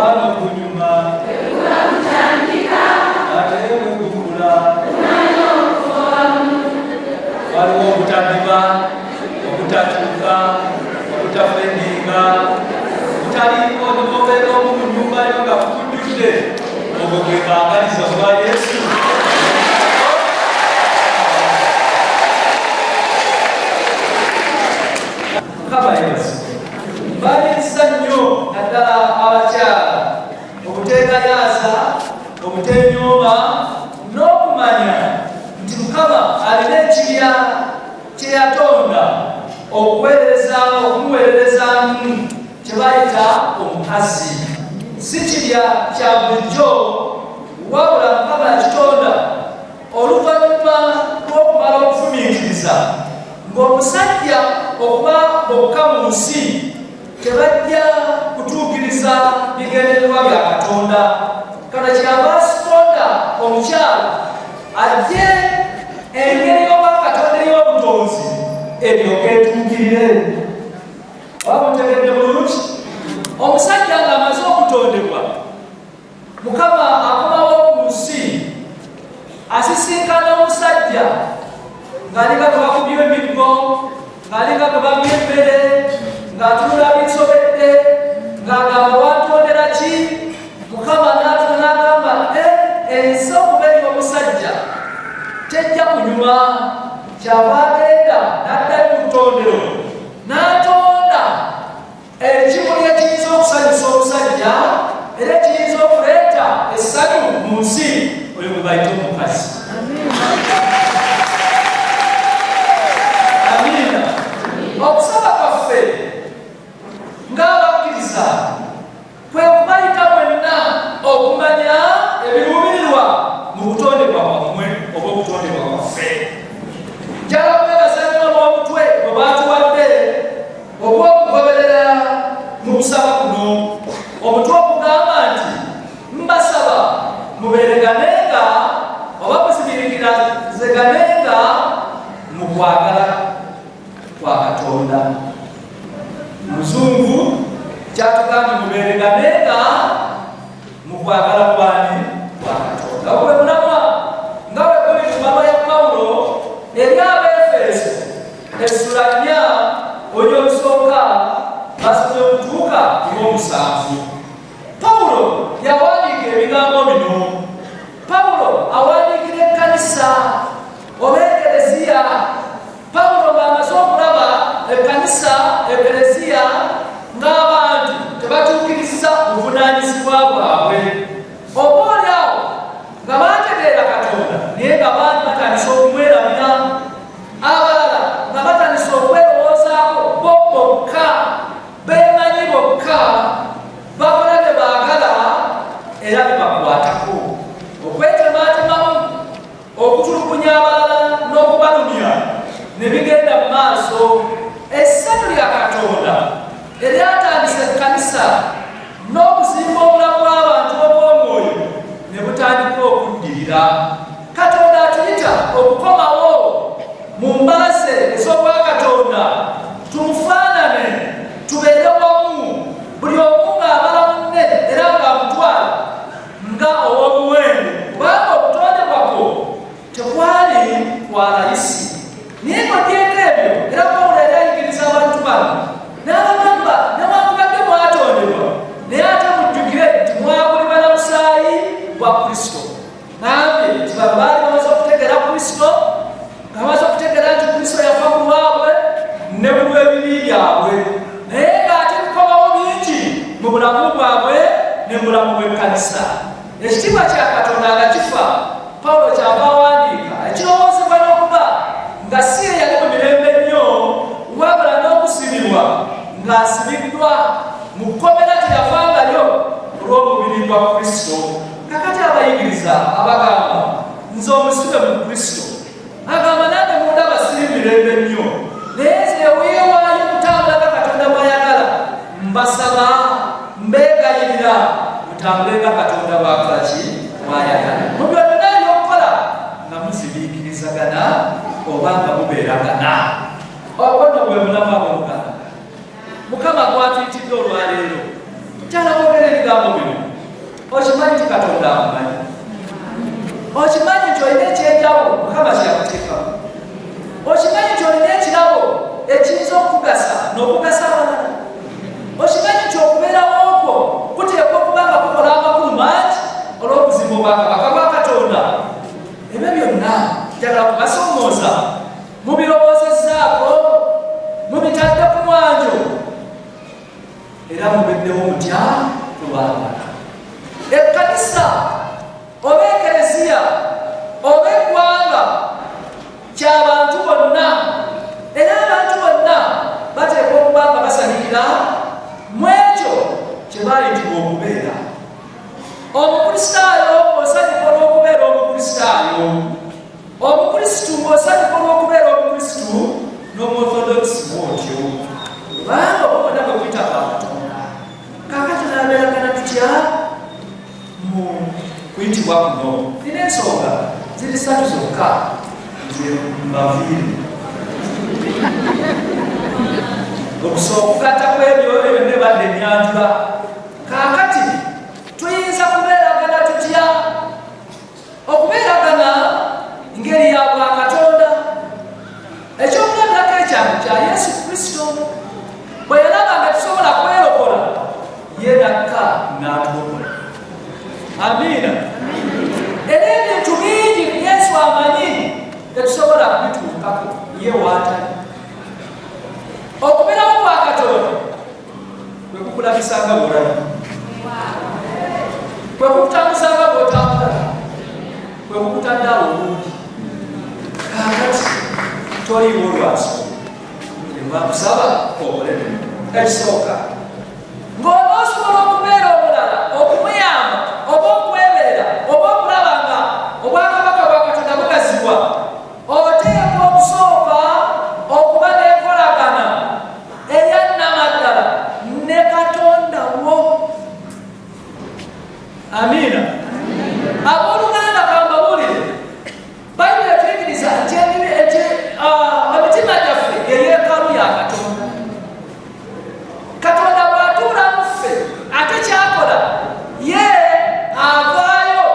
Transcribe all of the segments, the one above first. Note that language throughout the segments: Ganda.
wano kunyuma ate wekukula waliwo obutadiba obutatuuka obutafendinga butaliko nibobeera omu mu nyumba yo nga kukujjudde ogwo gwe kaagaliza olwa Yesu. Balinsa nnyo naddala abakyala obuteegayaasa obutenyooma n'okumanya nti Mukama alina ekirya kye yatonda okumuweererezaamu kye bayita omukazi. Si kirya kya bulijjo, wabula Mukama yakitonda oluvannyuma lw'okumala okufumiitiriza ng'omusajja okuba bokka mu nsi tebajja kutuukiriza bigendererwa bya Katonda. Kano kyava asitonda omukyala ajje engeri y'obwakatonda ey'obutonzi eryoka etuukirire. Wamutegedde bulungi? Omusajja ng'amaze okutondebwa, Mukama akomawo ku nsi asisinkana omusajja ng'alinga gwe bakubye emiggo, ng'alinga gwe bamye emmere, ng'atunula bisobedde, ng'agamba watondera ki? Mukama n'atula n'agamba ensi okubeera omusajja tejja kunyuma. Kyava agenda n'addayo mu ttondero n'atonda ekimuli ekiyinza okusanyusa omusajja era ekiyinza okuleeta essanyu mu nsi. Oyo gwe bayita omukazi. Okusaba kwaffe ng'abakkiriza kwe kubayita mwenna okumanya ebiruubirirwa mu butondebwa bwammwe oba obutondebwa kwaffe. Njala kwebaza nnyo olw'omutwe bwe baatuwadde ogw'okugoberera mu kusaba kuno. Omutwe okugamba nti mbasaba mubeereganenga oba muzibirikirizganenga mu kwagala kwa Katonda. Muzungu kyatugambye mubeereganenga mu kwagala kwani kwa Katonda. Ogwe mulamwa nga bwe kuli mu baluwa ya Pawulo eri Abaefeso essula 4 olw'okusooka basome okutuuka ng'omusanvu. Pawulo yawandiika ebigambo bino. Pawulo awandiikira ekkanisa oba ekereziya. Pawulo ng'amaze okulaba ekkanisa ekereziya ng'abantu tebatuukiriza buvunaanyizibwa bwabwe, oboolyawo nga bategeera Katonda naye nga baali batandisa okumwerabira, abalala nga batandisa okwerowoozaako bo bokka, beemanyi bokka, bakola bye baagala era bibakwatako, okwetematemamu, okutulugunya abalala n'okubalumya ne bigenda mu maaso. Essanyu lya Katonda eryatandisa ekkanisa n'okuzimba obulamu bw'abantu obw'omwoyo ne butandika okuddirira. Katonda atuyita okukomawo mu mbalaze ez'obwakatonda, tumufaanane, tubeere wamu, buli omu ng'amala munne era ng'amutwala nga ow'omuwendo, kubanga okutondebwako tekwali kwa layisi. Naye ng'odyeko ebyo era Pawulo yali ayigiriza abantu bano n'abagamba newankubadde mwatondebwa naye ate mujjukire nti mwagulibwa na musaayi gwa Kristo. Nambye nti bano baali bamaze okutegeera Kristo, nga bamaze okutegeera nti Kristo yafa ku lwabwe ne ku lw'ebibi byabwe, naye ng'ate bikomawo bingi mu bulamu bwabwe ne mu bulamu bw'ekkanisa. Ekitiibwa kya Katonda nga kifa, Pawulo kyava awandiika ekirowoozebwa n'okuba nga si ye yali mu mirembe nnyo, wabula n'okusibirwa ng'asibiddwa mu kkomera teyavangayo olw'omubiri gwa Kristo. Kakati abayigiriza abagamba nze omusibe mu Kristo, agamba nange mundaba siri mirembe nnyo, naye nze weewaayo kutambulaga Katonda bw'ayagala. Mbasaba, mbeegayirira mutambulenga Katonda bw'akola ki? Bw'ayagala. Mu byonna by'okukola nga muzibiikirizagana oba nga mubeeragana. Ogwo nno gwe mulamu ab'Oluganda. Mukama gwatuyitidde olwaleero kyalakwogera ebigambo bino okimanyi nti Katonda amumanyi, okimanyi nti olina ekyenjawulo Mukama kyakuteekamu, okimanyi nti olina ekirabo ekiyinza okukugasa n'okugasa abalala, okimanyi nti okubeerawo okwo kuteekwa okuba nga kukola amakulu mangi olw'okuzimba obwakabaka bwa Katonda. Ebyo byonna njagala kubasoomooza mubirowoozezaako, mubitadde ku mwanjo, era mubeddewo mutya lwabala. Ekkanisa oba ekereziya oba eggwanga ky'abantu bonna, era abantu bonna bateekwa okuba nga basalirira mu ekyo kye baayitibwa okubeera. Omukristaayo osanyuka olw'okubeera omukristaayo, omukrisitu ng'osanyuka olw'okubeera omukrisitu, n'omuorthodox bw'otyo, kubanga obubona bwe buyita kwa Katonda. Kaakati naabeeragana tutya mu kuyitibwa kuno? Nina ensonga ziri 3 zokka nze mbaviiri. Okugatta kw'ebyo ebyo ne badde ennyanjula. Kaakati tuyinza kubeeragana tutya? Okubeeragana ngeri ya bwakatonda. Ekyokulabirako ekyangu kya Yesu Kristo bwe yalaba nga tusobola kwerokola, ye nakka n'atulokola. Amiina. Era ebintu bingi Yesu amanyi tetusobola kubituukako, ye waatali. Okubeerawo kwa Katonda kwe kukulabisanga bw'olaba, kwe kukutambuzanga bw'otambula, kwe kukutadde awo obungi. Kaakati toliiwo lwaso, lwebakusaba okole ekisooka ng'onoosobola okubeera omulala, okumuyamba oba okwebeera oba okulaba nga obwakabaka bwa Katonda bugazibwa, oteekwa okusooka okuba n'enkolagana eyannamaddala ne Katonda wo. Amiina. Abooluganda kambabulire, Bayibuli etuyigiriza nti emitima gyaffe eyeekaalu ya Katonda. Katonda bw'atuula mu ffe, ate kyakola ye avaayo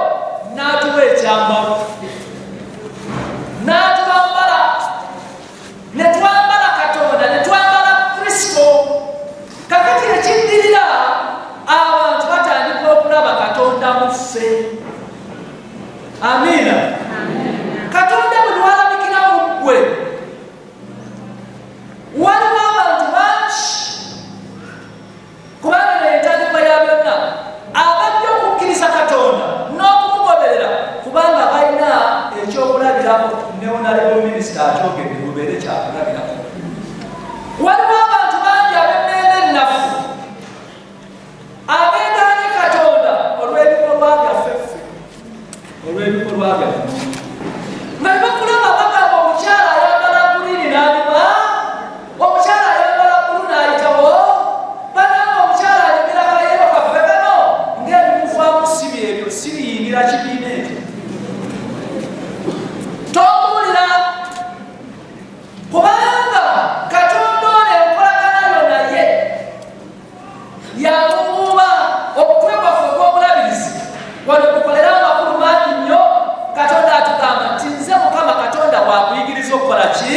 n'atuwa ekyambalo, n'atwambala, ne twambala Katonda, ne twambala Kristo. Kakati ekiddirira abantu batandika okulaba Katonda mu ffe. Amiina. Katonda bwe lwalabikira mu ggwe, waliwo abantu bangi, kubanga n'entandikwa ya byonna, abajja okukkiriza Katonda n'okumugoberera kubanga balina ekyokulabirako. Ne Honorable Minister akyogedde mubeere kyakulabirako. Waliwo abantu bangi ab'emmeeme ennafu abeegaanye Katonda olw'ebikolwa byaffe, olw'ebikolwa byaffe, nga bakulaba bagamba omukyala ayambala guliini n'alima, omukyala ayambala bulu n'ayitawo, bananga omukyala alimira kayeero kaffe kano ng'ebimuvaamu si byebyo, si biyingira kibiina ekyo. Tomuwulira, kubanga Katonda ono enkolagana yo naye yamubuuba okutwe kwaffe okw'obulabirizi wano kukolera amakulu mangi nnyo. Katonda atugamba nti nze Mukama Katonda wakuyigiriza okukola ki?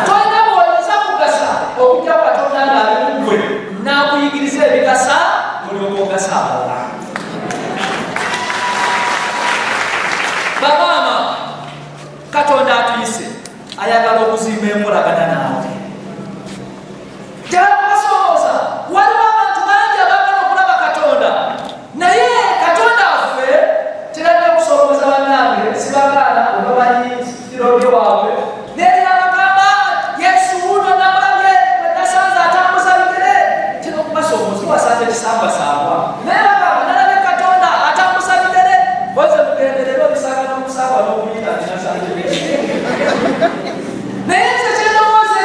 Tolina bw'oyinza kugasa okujja Katonda ng'ali mu ggwe n'akuyigiriza ebigasa mulyoka ogasa abalala. Bamaama, Katonda atuyise ayagala okuzimba enkolagana naawe. Tebakubasomooza, waliwo abantu bangi abaagala okulaba Katonda, naye Katonda waffe kirajja kusomooza bannange, sibagaana obamanyi kirobye waabwe, naye abagamba Yesu wuno namulabye bwe nasanze atambuza bigere. Kino kubasomooza wasanze ekisambasambwa, naye bagamba nalabye Katonda atambuza bigere. Koze mugenderera obisanga n'omusamba n'okuyita ninasanze bigere. Naye nze kyendowooza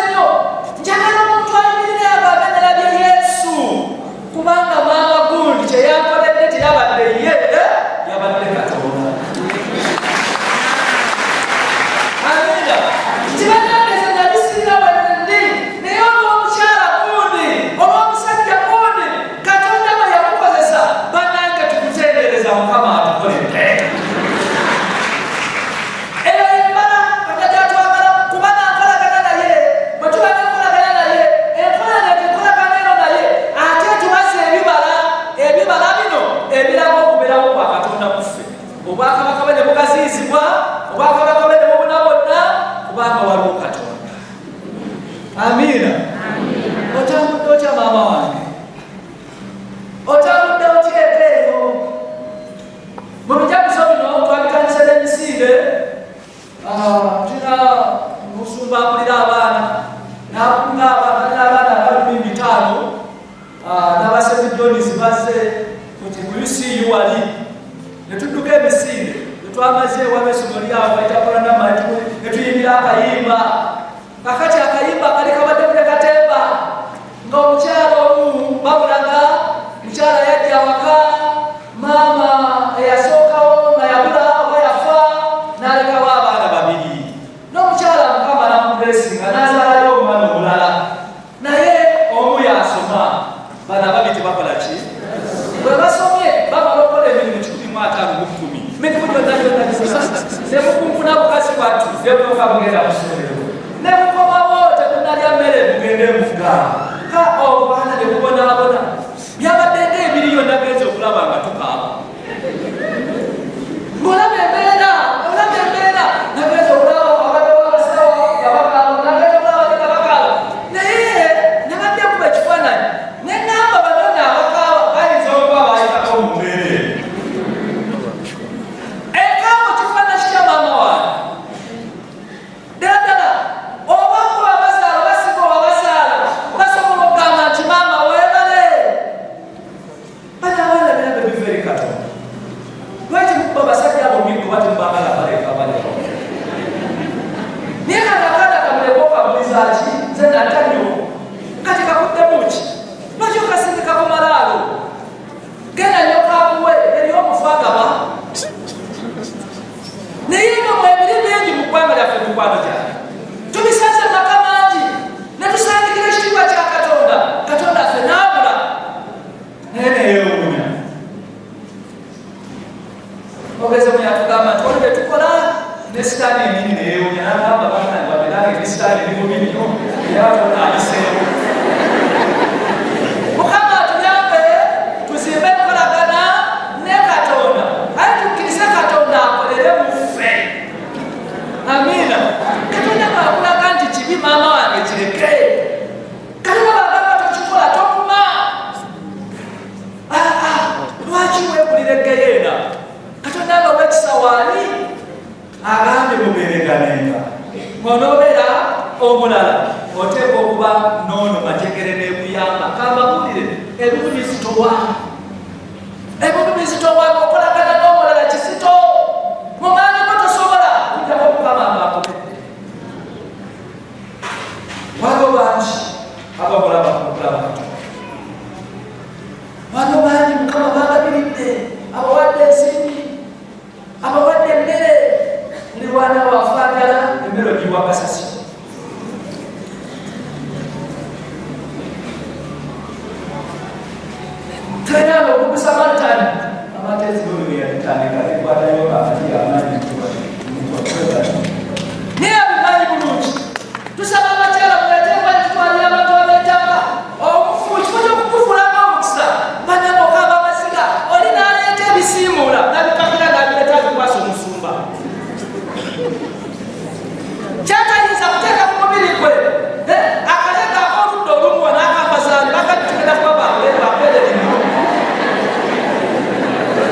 kuti kuyisi yuwali netuduka emisinde netwamaze ewabesomo lyabo etakola namatu netuyimbira akayimba kakati akayimba kali kabadde mu katemba ng'omukyala omu babulaga mukyala yajja waka maama eyasookawo nga yabula oba yafa n'alekawo abaana babiri n'omukyala mukama namubulesinga n'azaalayo omwana omulala naye omu yasoma bana babi tebakola ki bwe basomye bamala okola emirimu 15 mirimu gyonna gyonna nemukunkuna bukazi bwattu nebwoka bugenda kusomero nemukomawo temunalya mmere mugende mufuga ka obaana nekubonabona byabadde ng'ebiri yonna genza okulaba nga tukaaba ng'olaba embeera nagenza okulaba abadde wabasawo gabakaaba nagenza okulaba tegabakaaba naye nabadde kuba ekifaananyi nenamba banona abakaaba bayinza okuba bayitako mu mbeera ekaawo kifaananyi kya maama wange ddala oba kuba abazaala basiga obabazaala basobola okugamba nti maama weebale bana abaana birabe biva eri Katonda lwaki mukuba basajja abo mingo bati mubagala baleka baleka naye kana akaana kamuleka okabulizaaki nze natanyo kati kakuddemu ki lwaki okasindikako malaalo genda nnyo kakuwe eri omufagaba naye nga mwebiri bingi mu ggwanga lyaffe mukwano gyaffe tubisanze maka mangi netusandikira ekitiibwa kya Katonda Katonda affe naabula naye neyewuunya ogeze muyatugamba nti oli betukola ne sitaani enyini neyewuunya nagamba banange baberange ne sitaani erimubi nnyo eyatona ayiseewo mukama atuyambe tuzimbe enkolagana ne Katonda aye tukkirize Katonda akolere mu ffe amiina Katonda kakulaga nti kibi maama wange kireke kalina bagamba tokikola tokuma lwaki weegulira egeyeena Katonda nga wekisawaani agambye mubeereganenga ng'onoobeera omulala oteeka okuba noono majegere n'ekuyamba kambabulire ebimu bizitowa okolagana n'omulala kisito mumaanyi ko tosobola kujjako mukama ngaakomedde waliwo bangi ababulaba Katonda waliwo bangi mukama bagabiridde abawadde ensimbi abawadde emmere mulirwana wafaagala emmere ogiwa kasasi twenanga okugusa matani amatezi bobibeyatutandika ekwatayo akati amaanyi naye abimanyi bulungi tusaba abakyala muleteekwa netutwalira abantu abeetanga obufu kifo kyokukufulanga omukisa bananga okaba amasiga oli naleeta ebisiimuula nabikabira nabireeta bikwasa omusumba kyatayinza kuteeka ku mubiri gwe akaleeta akoludda olumu nakampazaani bakatugenda kuba bapererino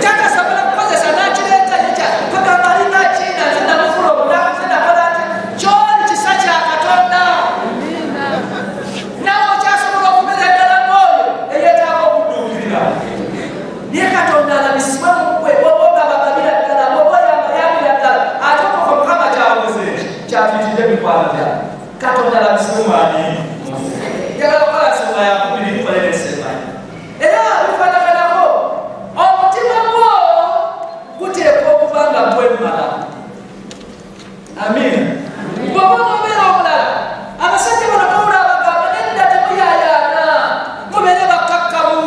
kyatasobola kukozesa nakireeta nekya kagamba alina kiina nze namufula obunaku nze nakola nti kyoli kisa kya Katonda nawe okyasobola okubeera eddala ng'oyo eyeetaaga okudduukirira naye Katonda alabisibwe mu ggwe oba ogabagabira ddala oba oyambayambira ddala ate okoko Mukama kyawoze kyafitidde mikwano gyawe Katonda alabisibwe mwani njagala okukola nsonga yakubiri tukolere ensembayo era bifaanaganako omutima gwo guteekwa okuba nga gwemmala amiina bw'oba n'obeera omulala abasajja bano Pawulo abagamba nedda temuyaayaana mubeere bakkakkamu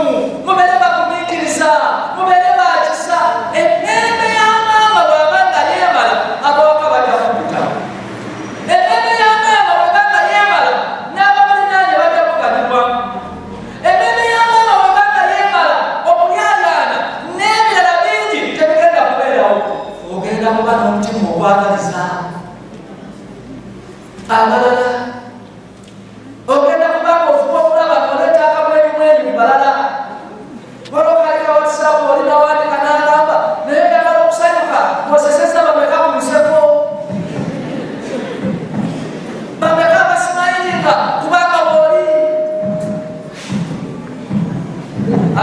mubeere bagumiikiriza mubeere bakisa emmeeme ya maama bw'aba nga yeemala abawaka bajja kukutamu emmeeme ya maama bw'eba nga yeemala n'ababulinaanye bajja kuganibwa emmeeme ya maama bw'eba nga yeemala okuyaayaana n'ebirala bingi tebigenda kubeerawo ogenda kuba n'omutima ogwagaliza abalala ogenda kubanga ofuba okulaba ngoleeta akamwenyumwenyu mu balala olwokalika WhatsApp olinawandika n'agamba naye njagala okusanyuka ng'oseseza bameka ku nseko bameka abasimayiringa kubanga bw'oli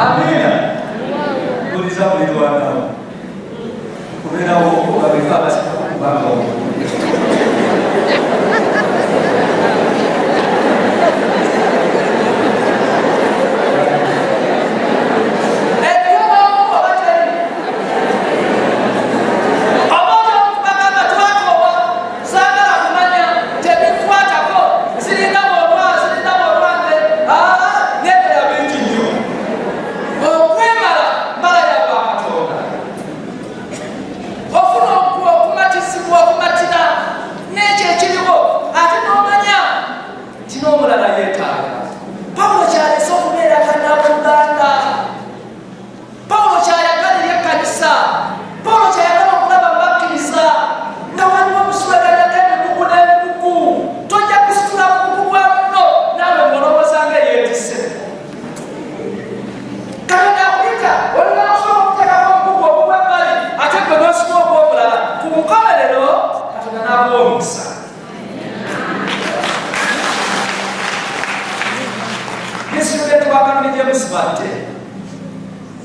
amiina nziza mulirwana kubeerawo babeka abasika kubanga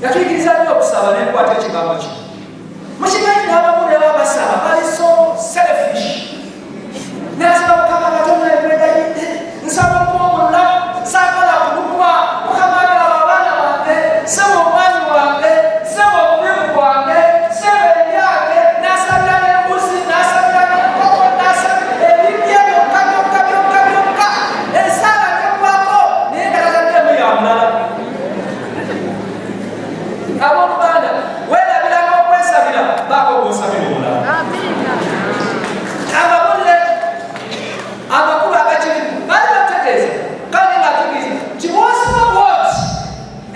yatuyigiriza nnyo okusaba nenkwata ekigambo kino mukimanyi n'abamu ne babasaba bali so selfish nasaba mukama katonda empegayidde nsaba okuwomula saagala kulumwa mukama agala abaana bange saba omwami wange saba omulimu gwange saba ebyange nasabira n'embuzi nasabira n'enkoko nasabira ebibya byokka byokka byokka byokka esaala tekwako naye nga tataddemu ya mulala abooluganda weerabiranga okwesabira baako gwosabira omulala amabulire amakulu agakirimu bali bategeeza kandi bategeeza nti bwosaba bwoti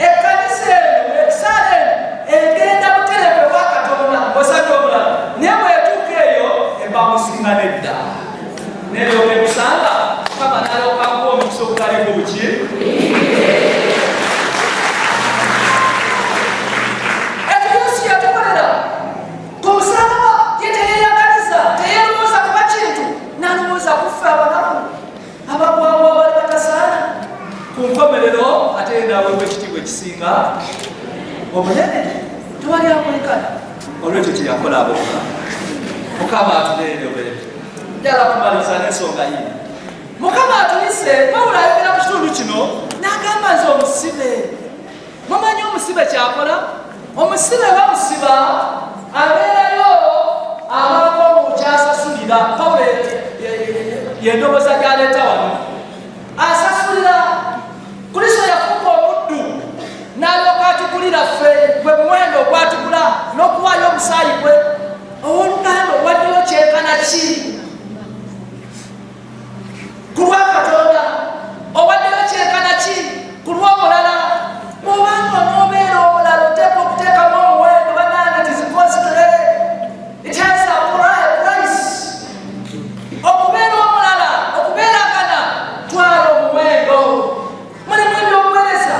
ekkanisa eno ekisaala eno egenda butereke bwa katonda osabira omulala naye bwetuuka eyo ebamusinga nedda neryoka ekusanga mukama nalyokakuwa omukisa ogutalimu buki kunkomerero ate naweebwa ekitiibwa ekisinga omunene tewali akwekana olwekyo kyeyakola aboka mukama atuneeroberere njala kumaliza n'ensonga yini mukama atuyise pawulo ayogera mu kitundu kino n'agamba nti omusibe mumanyi omusibe kyakola omusibe bamusiba abeerayo abantu omukyasasulira pawulo yendowooza gyaleeta wano asasulira kristo yafuuka omuddu n'alyoka atukulira ffe gwe muwendo ogwatukula n'okuwaayo omusaayi gwe owooluganda owaddeyo kyekana ki ku lwa katonda owaddeyo kyekana ki ku lw'omulala mubanga onoobeera omulala oteeka okuteekamu omuwendo banange tizikositule it has a price okubeera omulala okubeeragana twala omuwendo mulimu ebyokuweereza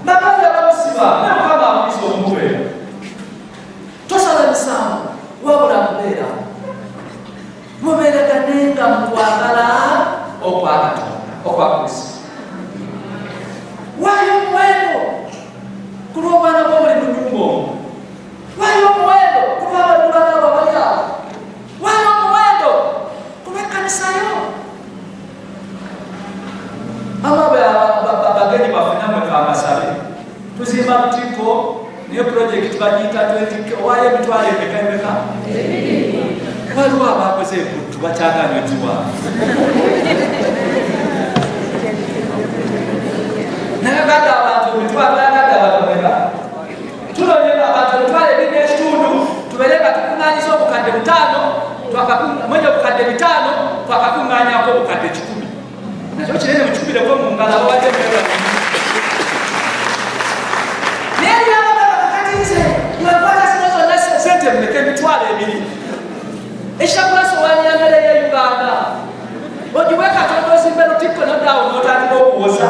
bakabya bamusiba ne mukama amuyisa omuwendo tosala misango wabula mubeera mubeeraganenga mu kwagala okwa katonda okwa kristo waayo omuwendo ku lw'obwana bw'obuli mu nnyumba omwo waayo omuwendo ku lw'abadulana abo bali awo waayo omuwendo ku lw'ekkanisayo amabe bagenyi baffe namwe kabasabe tuzimba butiko niyo projekiti bagiyita 20 owaayo emitwalo emeka emeka waliwo abakoze ekuttu bakyaganyweziwa nayagadde abantu emitwalo yagadde abantu emeka tunonyera abantu emitwalo ebiri n'ekitundu tubeere nga tukuŋŋaanyiza obukadde 5 mwenye obukadde 5 twakakuŋŋaanyako obukadde 100 nakyo kinene mukikubireko mu ngalo abawadde mera naye byababa bakakatize ngebakwata zino zonna sente muleka emitwalo ebiri ekitagula sowaani ya mmere ya uganda ogiwe katonda ozimbe lutikko nodaawo n'otandika okuwoza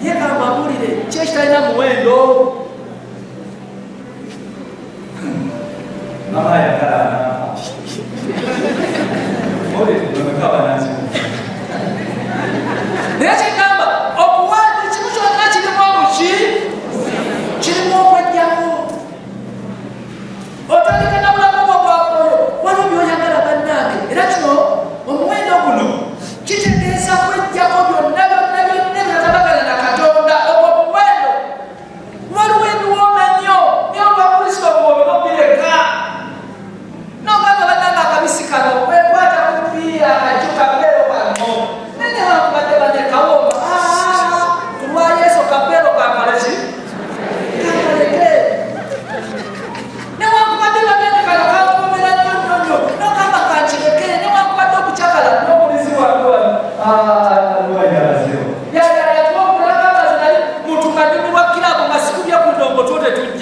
ye kamabulire kyekitalina muwendo mama ayagala olekabanazi naye kigamba okuwanda ekimu kyonna kirimu omuki kirimu okwejjako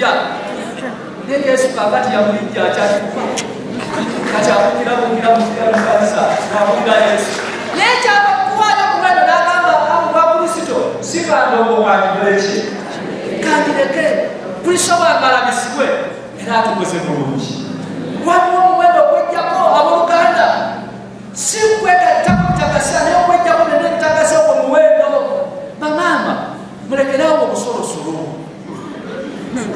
era ne Yesu kakati yamulijja akyatuka kati akukira mukanisa wabunga Yesu nekyaba kuwayo kumwendo n'agamba aba Kristo sikandongo kwanjuleki kandireke Kristo wangalabisibwe era atukoze bulungi waliwo omuwendo okwejjako abooluganda si kwegattako kutakasa naye okwejjako nenekitakasa ogwo muwendo bamaama mulekerawo obusolosolo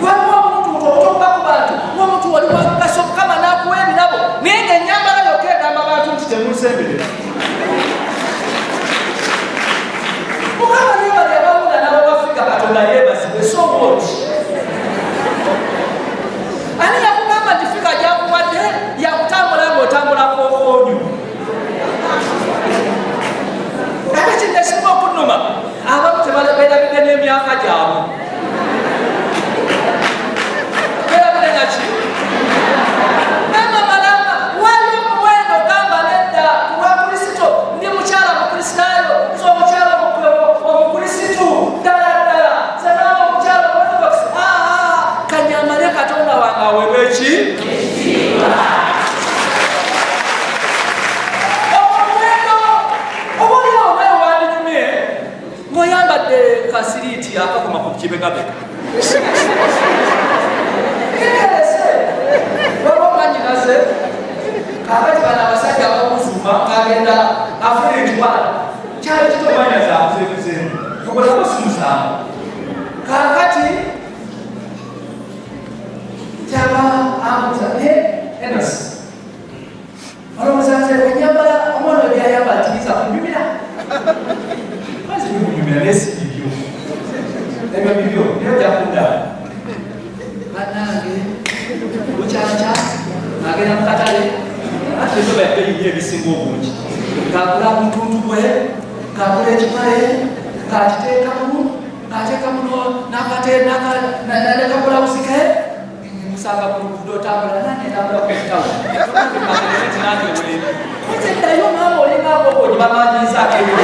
waliwo omuntu otoba ku bantu omuntu wali wakukasa Mukama n'akuwa ebirabo naye ng'ennyambala yokka egamba abantu nti temusemberera Mukama yeebali abawunda n'ab'Afrika Katonda yeebazibwe so what ani yakugamba nti Afrika gyakuwadde yakutambula ng'otambula kookoonyo ate kindesinga okunnuma abamu tebeerabidde n'emyaka gyabwe beerabidde naki mama malama wali omuwendo gamba nedda kulwa Kristo ndi mukyala mukristaayo so omukyala omukristu ddala senaba omukyala orthodox kanyamale Katonda wange aweebwa eki ngoyambadde kasiriiti akakoma ku kibegabega kerese wabomanyinase kakati bana abasajja abakuzuma ngagenda afuritwala kyali kitomanya zakuzemuzeemu okolabasumusamu kakati kyaba amuza ne Enos olowooza nze wenyambala omwana byayambala tiyinza kunyumira Nesibibyo ebyo bibyo niyo gyakunda bannange bukyakya agenda mu katale ate ezo bayabbeyiye ebisinga obungi ng'agula mutundu gwe ng'agula ekipale ng'akiteekamu n'akabulawuzi ke musanga ku luguudo otambula nani etambula ku ekitawo koze ddayo maama olingako ogibamanyizaako ebyo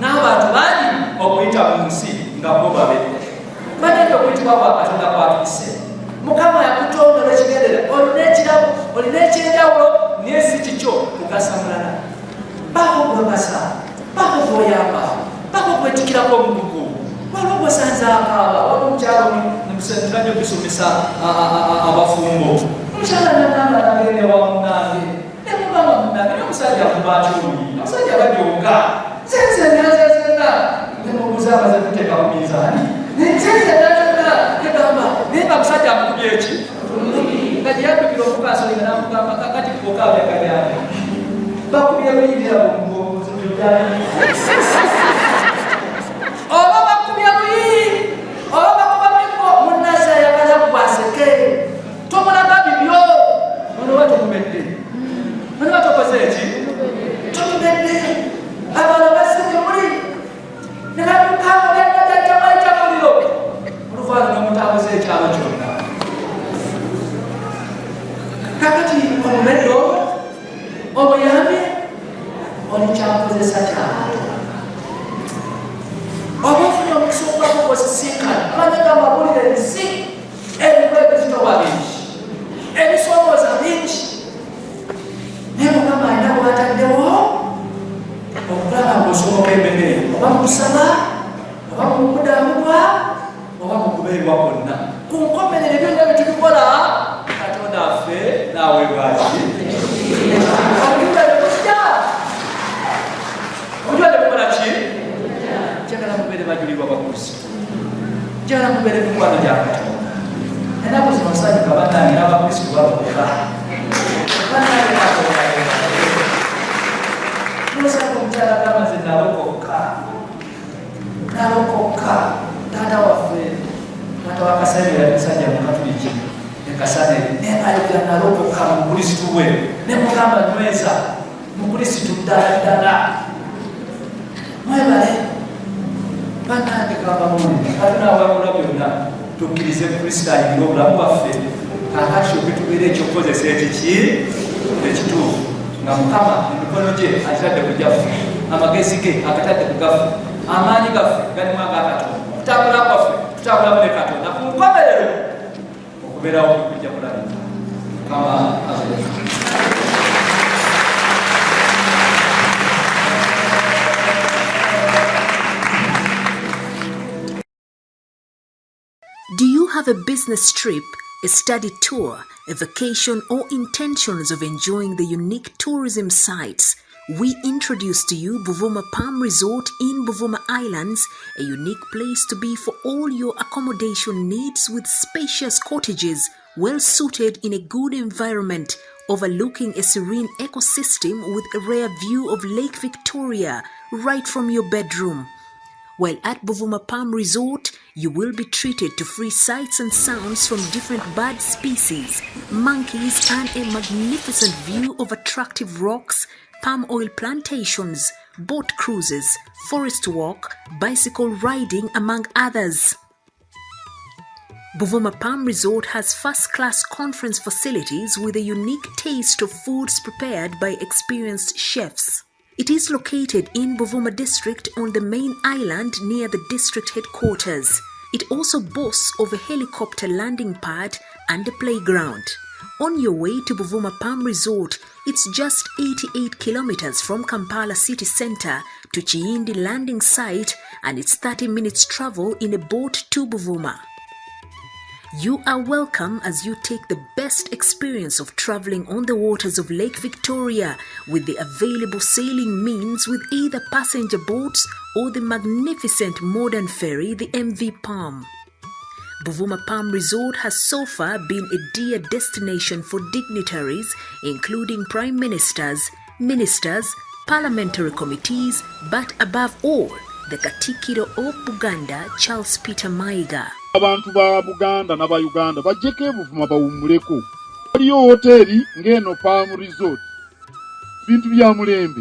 n'abantu bangi okuyita mu nsi nga bo babe badde okuyitibwa kwa Katonda kwatuyise Mukama yakutonda olw'ekigendera olina ekirabo olina ekyenjawulo naye si kikyo kugasa mulala bako gwegasa bako gwoyamba bako gwetikirako omugugu waliwo gwesanze akaaba waliwo omukyalo nemusentulanyo bisomesa abafumbo omukyala nagamba nagende wa munange nemugamba munange nomusajja kubakyoli omusajja bajonga sense nyazezenga nemubuuza amaze kuteeka ku minzaani sense najonga negamba naye bamusajja amukubye eki nga gyeyadukira omukasolinga namugamba kakati kokaabekagane bakubye luyirira bumugomuzibyogani oba bakubye luyi oba bakubamiko munasi ayagala kukwaseke tomulaga bibyo onoba tomumedde onoba tokoze eki tomumedde abaana basinye muli nebatukaaolyagajajamaita muliro oluvaana nomutambuza ekyalo kyonna kakati omeddo obuyambi olikyakozesa kyalo obufunye omukusumba kukozesinkana amanyega amabulire ebisi ebigo ebizitowa bingi ebisoomooza bingi naye mukama alina bwataddewo okulaba ngaosoboka embeera oba mukusaba oba mukudambulwa oba mukubeerwa kwonna ku nkomerero byonna byetubikola katonda affe naawe bwaki obujwale bukola ki njagala mubeere bajulirwa bakristo njagala mubeere mikwano gya katonda enaku zino nsanyuka bannange n'abakristo baboka bannange nosanga omukyala gamaze nalokoka taata waffe taata wakasaibera musajja mukatuliki nekasane neayogera nalokoka mu kristo we nemugamba nyweza mu kristo ddala mwebale bannange gambamuli atunawabula byonna tukkirize kristo ayingira obulamu bwaffe kakati okitubeera ekyokukozesa ekiki ekituufu nga mukama emikono gye agitadde ku gyaffe amagezi ge agatadde ku gaffe amaanyi gaffe galimu agakatonda okutambula kwaffe tutambulamu ne katonda ku nkomerero okubeerawo okujja kulabika mukama abeera. Do you have a business trip, a study tour, a vacation, or intentions of enjoying the unique tourism sites? We introduce to you Buvuma Palm Resort in Buvuma Islands, a unique place to be for all your accommodation needs with spacious cottages, well suited in a good environment, overlooking a serene ecosystem with a rare view of Lake Victoria right from your bedroom. While at Buvuma Palm Resort, you will be treated to free sights and sounds from different bird species, monkeys, and a magnificent view of attractive rocks, palm oil plantations, boat cruises, forest walk, bicycle riding, among others. Buvuma Palm Resort has first-class conference facilities with a unique taste of foods prepared by experienced chefs. It is located in Buvuma district on the main island near the district headquarters. It also boasts of a helicopter landing pad and a playground. On your way to Buvuma Palm Resort, it's just 88 kilometers from Kampala city center to Chiindi landing site, and it's 30 minutes travel in a boat to Buvuma. You are welcome as you take the best experience of traveling on the waters of Lake Victoria with the available sailing means with either passenger boats or the magnificent modern ferry, the MV Palm. Buvuma Palm Resort has so far been a dear destination for dignitaries, including prime ministers, ministers, parliamentary committees, but above all, the Katikiro of Buganda, Charles Peter Mayiga. Abantu ba Buganda na ba Uganda bajjeko Buvuma bawumuleko. Waliyo hoteli ngeno Palm Resort. Bintu bya mulembe.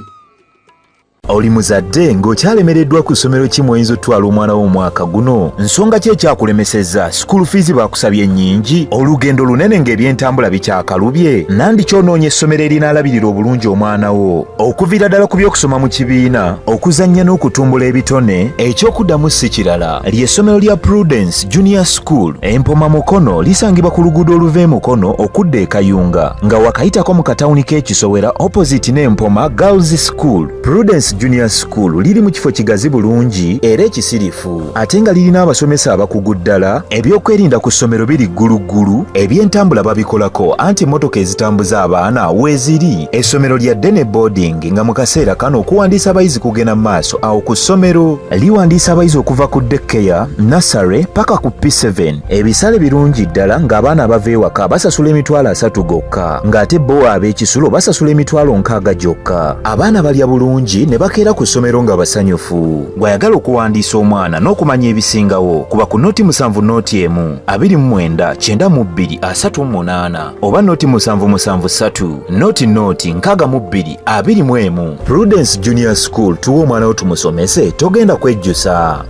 Oli muzadde ng'okyalemereddwa ku ssomero ki mw'oyinza otwala omwana wo omwaka guno? Nsonga ki ekyakulemesezza? School fees bakusabye nnyingi? Olugendo lunene ng'ebyentambula bikyakalubye? Nandi ky'onoonya essomero erinaalabirira obulungi omwana wo? Okuviira ddala ku by'okusoma mu kibiina, okuzannya n'okutumbula ebitone, ekyokuddamu si kirala. Ly'essomero lya Prudence Junior School, Empoma Mukono, lisangibwa ku luguudo oluva e Mukono okudda e Kayunga, nga wakayitako mu katawuni k'Ekisowera opposite n'Empoma Girls School. Prudence Junior School liri mu kifo kigazi bulungi era ekisirifu, ate nga lirina abasomesa abakugu ddala, ebyokwerinda ku ssomero biri gguluggulu, ebyentambula babikolako anti emmotoka ezitambuza abaana weeziri. Essomero lya ddene boarding nga mu kaseera kano okuwandiisa abayizi kugenda mu maaso awo ku ssomero. Liwandiisa abayizi okuva ku daycare, nursery paka ku P7. Ebisale birungi ddala ng'abaana abava ewaka basasula emitwalo 3 gokka, ng'ate bo ab'ekisulo basasula emitwalo 6 gyokka. Abaana balya bulungi ne bakeera ku ssomero nga basanyufu. Bw'ayagala okuwandiisa omwana n'okumanya ebisingawo, kuba ku noti 7 noti 1 29 92 38 oba noti 773 noti 62 21. Prudence Junior School, tuwa omwana wo tumusomese, togenda kwejjusa.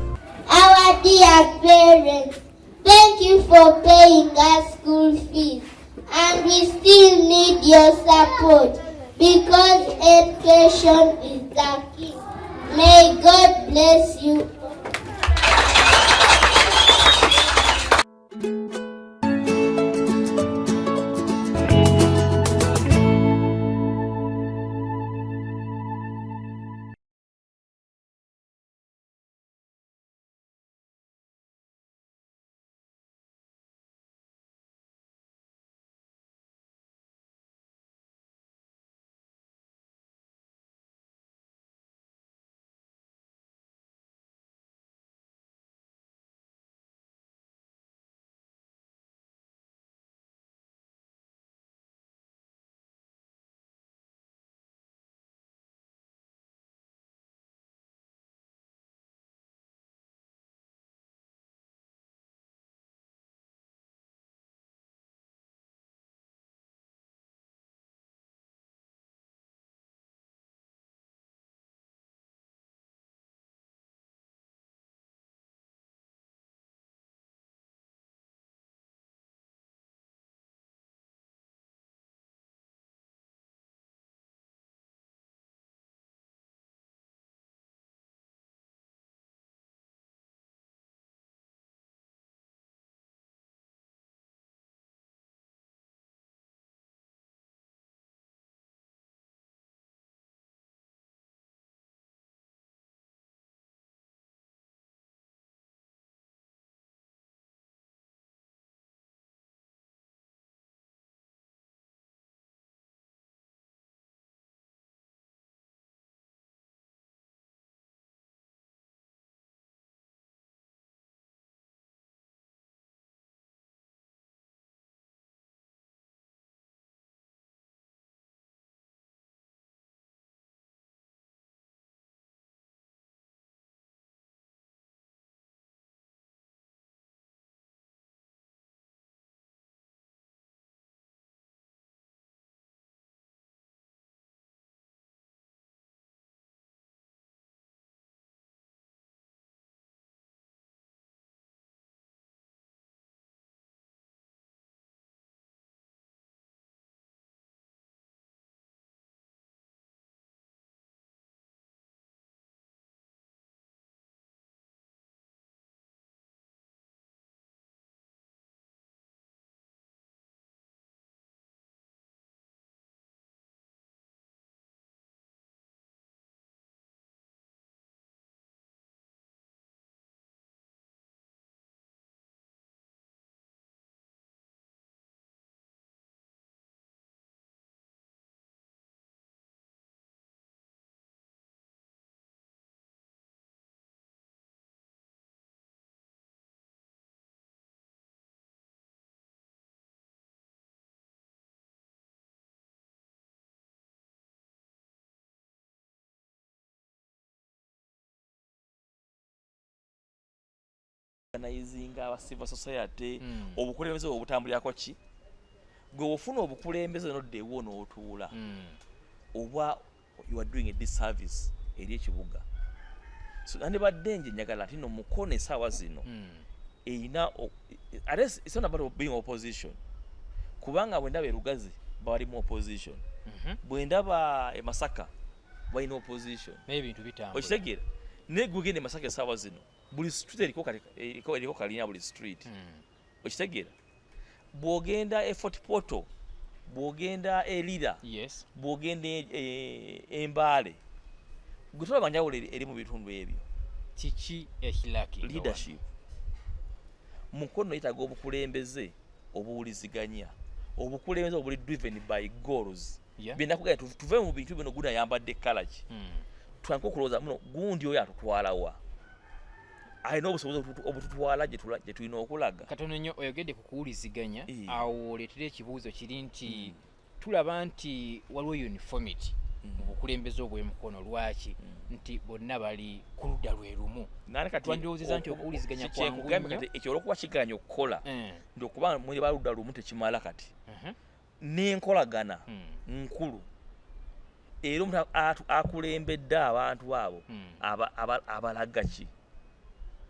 Our dear parents, thank you for paying us school fees. and we still need your support because education is the key. May God bless you. Organizinga aba civil society obukulembeze obutambulirako ki gwe ofuna obukulembeze nodde wono otuula oba you are doing a disservice eri ekibuga so nandi baddenje njagala tino mukone sawa zino eina it's not about being opposition kubanga bwenda berugazi bali mu opposition bwenda ba Masaka balina opposition ebintu bitambula okitegera ne gugende Masaka sawa zino buli street eriko kalina buli street okitegera bwogenda effort poto bwogenda elida yes bwogenda embale gutolaba njawulo eri mu bitundu ebyo kiki ekilaki leadership mukono yitaga obukulembeze obuwuliziganya obukulembeze obuli driven by goals bina kugaya tuve mu bintu bino guna yambadde kalaji twanko kuloza muno gundi oyo atutwalawa ayina obusobozi obututwala gye tulina okulaga katono nnyo oyogedde ku kuwuliziganya awo oleetera ekibuuzo kiri nti tulaba nti waliwo uniformity mu bukulembeze obw'emikono lwaki nti bonna bali ku ludda lwe lumu twandirowoozeza nti okuwuliziganya kwangu nnyo ekyo olwokuba kiganya okukola nti okuba muli baludda lumu tekimala kati n'enkolagana nkulu era omuntu akulembedde abantu abo abalaga ki